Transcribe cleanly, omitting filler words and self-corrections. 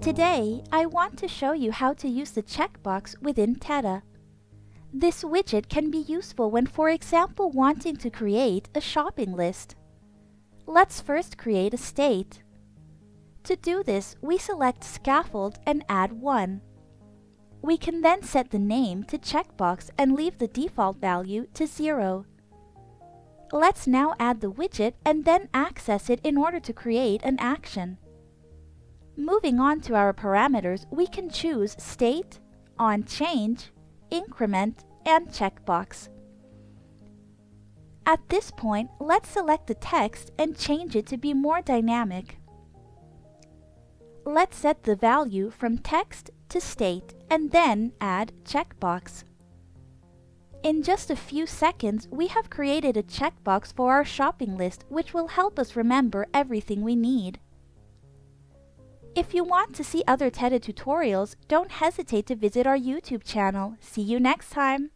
Today, I want to show you how to use the checkbox within Teta. This widget can be useful when, for example, wanting to create a shopping list. Let's first create a state. To do this, we select Scaffold and add 1. We can then set the name to checkbox and leave the default value to 0. Let's now add the widget and then access it in order to create an action. Moving on to our parameters, we can choose State, OnChange, Increment, and Checkbox. At this point, let's select the text and change it to be more dynamic. Let's set the value from text to state and then add checkbox. In just a few seconds, we have created a checkbox for our shopping list, which will help us remember everything we need. If you want to see other Teta tutorials, don't hesitate to visit our YouTube channel. See you next time!